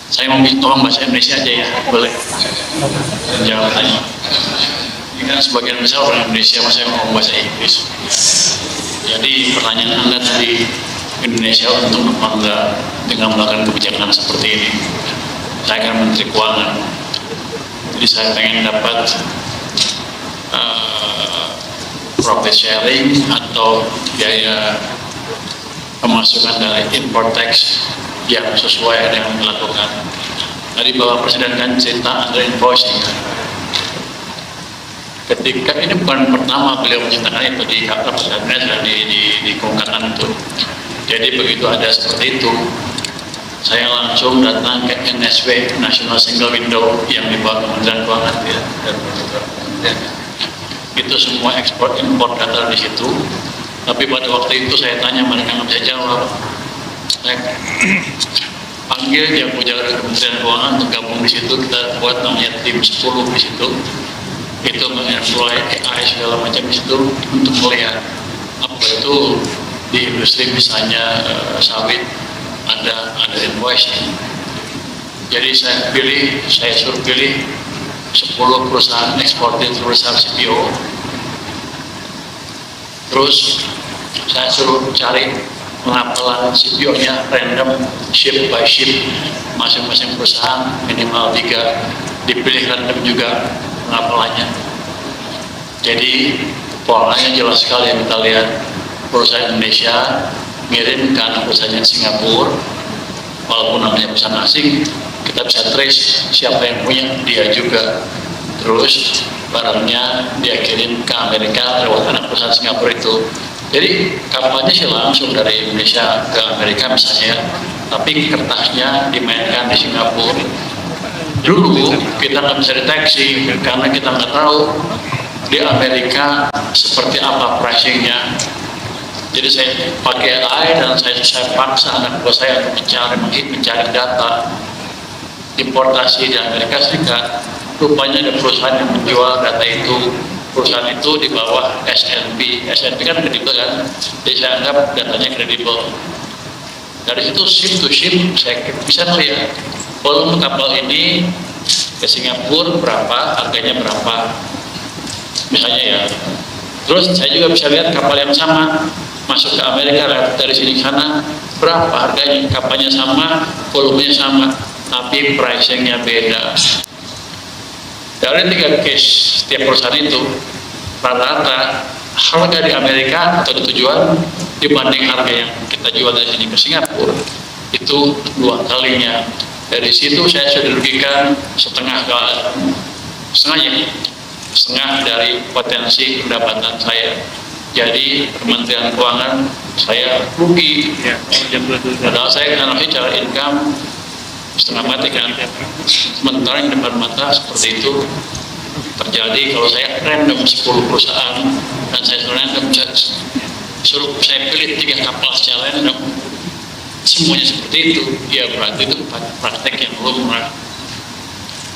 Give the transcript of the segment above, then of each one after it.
Saya mau tolong bahasa Indonesia aja ya, boleh? Jangan tanya. Ini kan sebagian besar orang Indonesia, mas saya mau bahasa Inggris. Jadi pertanyaan Anda tadi, Indonesia untung apa enggak dengan melakukan kebijakan seperti ini? Saya kan Menteri Keuangan, jadi saya pengen dapat profit sharing atau biaya pemasukan dari import tax yang sesuai dengan dilakukan. Tadi Bapak Presiden kan cerita under invoicing. Ketika ini bukan pertama beliau menceritakan itu di kabinet dan di kongkakan itu. Jadi begitu ada seperti itu, saya langsung datang ke NSW National Single Window yang dibawa Kementerian Keuangan ya. Itu semua ekspor impor data di situ. Tapi pada waktu itu saya tanya, mereka nggak bisa jawab. Saya panggil yang punya Kementerian Keuangan untuk gabung di situ. Kita buat namanya tim 10 di situ. Itu mengemploy AI segala macam di situ untuk melihat apa itu di industri misalnya sawit ada invoice. Jadi saya suruh pilih 10 perusahaan eksportir terbesar CPO. Terus saya suruh cari pengapalan CPO-nya random, ship by ship, masing-masing perusahaan minimal 3, dipilih random juga pengapalannya. Jadi polanya jelas sekali yang kita lihat. Perusahaan Indonesia ngirim ke anak perusahaan Singapura, walaupun namanya perusahaan asing, kita bisa trace siapa yang punya, dia juga. Terus barangnya dia kirim ke Amerika lewat anak perusahaan Singapura itu. Jadi kapalnya sih langsung dari Indonesia ke Amerika misalnya, tapi kertasnya dimainkan di Singapura. Dulu kita nggak bisa deteksi karena kita nggak tahu di Amerika seperti apa pricingnya. Jadi saya pakai AI dan saya paksa anak buah saya untuk mencari data importasi di Amerika Serikat. Rupanya ada perusahaan yang menjual data itu. Perusahaan itu di bawah S&P. S&P kan kredibel kan, jadi saya anggap datanya kredibel. Dari situ ship to ship saya bisa melihat volume kapal ini ke Singapura berapa, harganya berapa, misalnya ya. Terus saya juga bisa lihat kapal yang sama masuk ke Amerika dari sini ke sana berapa harganya, kapalnya sama, volumenya sama, tapi pricingnya beda. Dari 3 case setiap perusahaan itu, rata-rata harga di Amerika atau di tujuan dibanding harga yang kita jual dari sini ke Singapura itu 2 kalinya. Dari situ saya sudah dirugikan setengah dari potensi pendapatan saya. Jadi Kementerian Keuangan saya rugi. Padahal saya kan harusnya cara income setengah mati kan. Sementara yang depan mata seperti itu terjadi. Kalau saya random 10 perusahaan dan saya suruh saya pilih 3 kapal secara random, semuanya seperti itu, ya berarti itu praktek yang lumrah.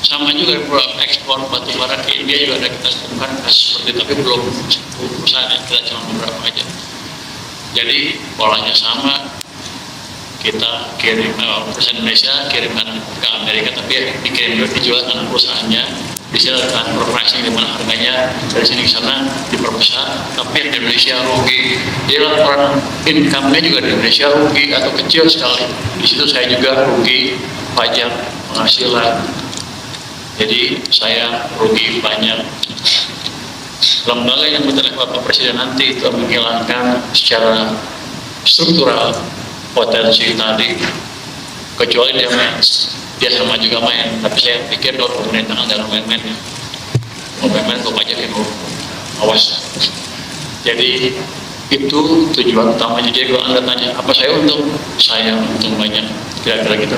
Sama juga ekspor batu bara ke India juga ada kita temukan kasus seperti itu, tapi belum 10 perusahaan, kita cuma beberapa aja. Jadi polanya sama, kita kirim perusahaan Indonesia kirimkan ke Amerika, tapi ya, dijual anak perusahaannya, di sini ada transfer pricing di mana harganya dari sini ke sana diperbesar, tapi di Indonesia rugi. Jadi laporan income-nya juga di Indonesia rugi atau kecil sekali. Di situ saya juga rugi pajak penghasilan. Jadi saya rugi banyak. Lembaga yang diterima Bapak Presiden nanti itu menghilangkan secara struktural potensi tadi, kecuali dia sama juga main. Tapi saya pikir kalau pemerintahan dalam main-main, kok pajakin awas. Jadi itu tujuan utamanya. Jadi kalau Anda tanya apa saya untung banyak, kira-kira gitu.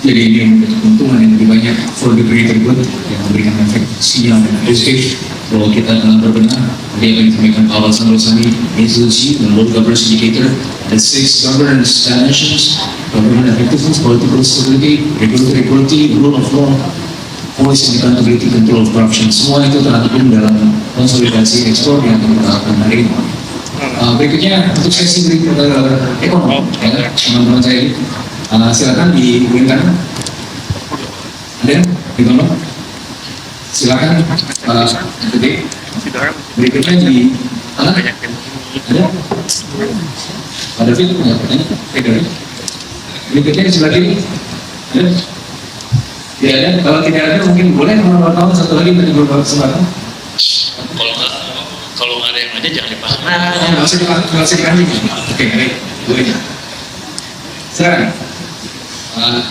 Jadi ini memberikan keuntungan yang lebih banyak for the greater good, yang memberikan efek sinyal dan positif bahwa kita telah berbenah. Dia akan disampaikan Pak Hasan Rosani, institusi dan world governance indicator, the 6 governance dimensions, government effectiveness, political stability, regulatory quality, rule of law, policy and accountability, control of corruption. Semua itu terangkum dalam konsolidasi ekspor yang kita lakukan hari ini. Berikutnya untuk sesi berikut ekonomi, ya, teman-teman saya. Silakan dihubungkan. Ada di mana? Silakan. Oke. Berikutnya di mana? Ada? Ada film nggak? Ada. Berikutnya di sebelah kiri. Ada? Tidak ada. Kalau tidak ada mungkin boleh wartawan satu lagi tadi beberapa kesempatan. Kalau nggak ada yang ada jangan dipasang. Nggak usah dikasih. Oke, baik. Boleh. Silakan.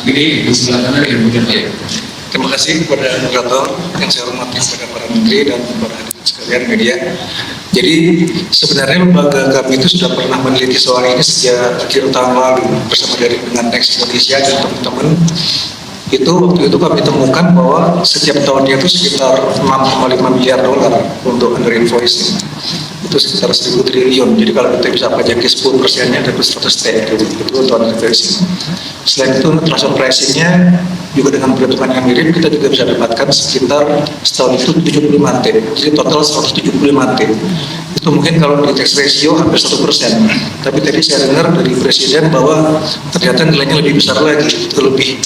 Gede di sebelah kanan yang mungkin. Terima kasih kepada moderator yang saya hormati kepada para menteri dan para hadirin sekalian media. Jadi sebenarnya lembaga kami itu sudah pernah meneliti soal ini sejak akhir tahun lalu bersama dengan Next Indonesia dan teman-teman. Waktu itu kami temukan bahwa setiap tahunnya itu sekitar 6,5 miliar dolar untuk under invoicing. Itu sekitar 1.000 triliun. Jadi kalau kita bisa pajaki 10%-nya dapat 100 triliun itu untuk under invoicing. Selain itu transfer pricing-nya juga dengan perhitungan yang mirip kita juga bisa dapatkan sekitar setahun itu 75 T. Jadi total 175 T. Itu mungkin kalau di tax ratio hampir 1%. Tapi tadi saya dengar dari Presiden bahwa ternyata nilainya lebih besar lagi, itu lebih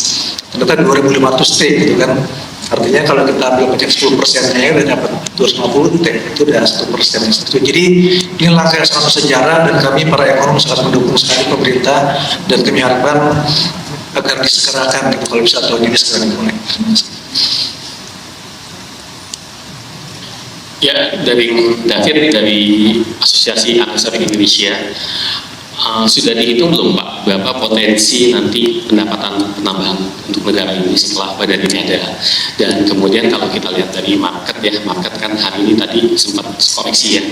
ternyata 2.500 T gitu kan. Artinya kalau kita ambil pajak 10%-nya udah dapat 250 T, itu udah 1%. Jadi ini langkah yang sangat sejarah dan kami para ekonom sangat mendukung sekali pemerintah dan kami harapkan agar disegerakan gitu kalau bisa tahun ini segera dimulai. Ya, dari David dari Asosiasi Anggota Indonesia, sudah dihitung belum Pak berapa potensi nanti pendapatan penambahan untuk negara ini setelah badan ini ada? Dan kemudian kalau kita lihat dari market ya, market kan hari ini tadi sempat koreksi ya.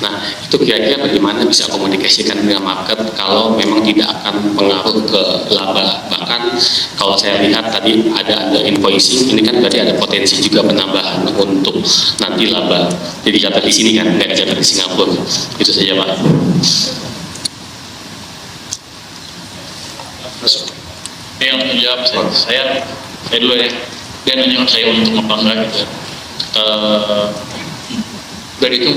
Nah itu kira-kira bagaimana bisa komunikasikan dengan market kalau memang tidak akan pengaruh ke laba? Bahkan kalau saya lihat tadi ada invoicing, ini kan berarti ada potensi juga penambahan untuk nanti laba. Jadi catat di sini kan, nggak dicatat di Singapura. Itu saja Pak. Yang menjawab saya dulu ya. Dia nanya saya untuk apa enggak gitu. Dari itu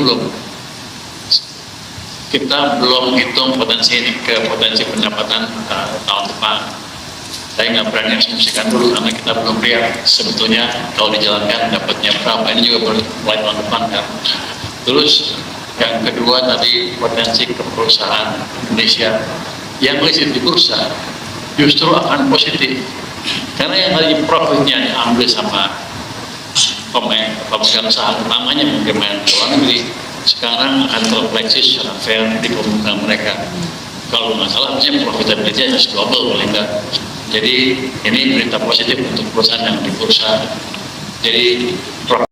kita belum hitung potensi ini ke potensi pendapatan tahun depan. Saya nggak berani asumsikan dulu karena kita belum lihat sebetulnya kalau dijalankan dapatnya berapa. Ini juga mulai tahun depan kan. Terus yang kedua tadi potensi ke perusahaan Indonesia yang listed di bursa justru akan positif karena yang tadi profitnya diambil sama pemegang saham utamanya mungkin main luar negeri sekarang akan terrefleksi secara fair di pembukaan mereka. Kalau nggak salah harusnya profitability harus global paling enggak. Jadi ini berita positif untuk perusahaan yang di bursa. Jadi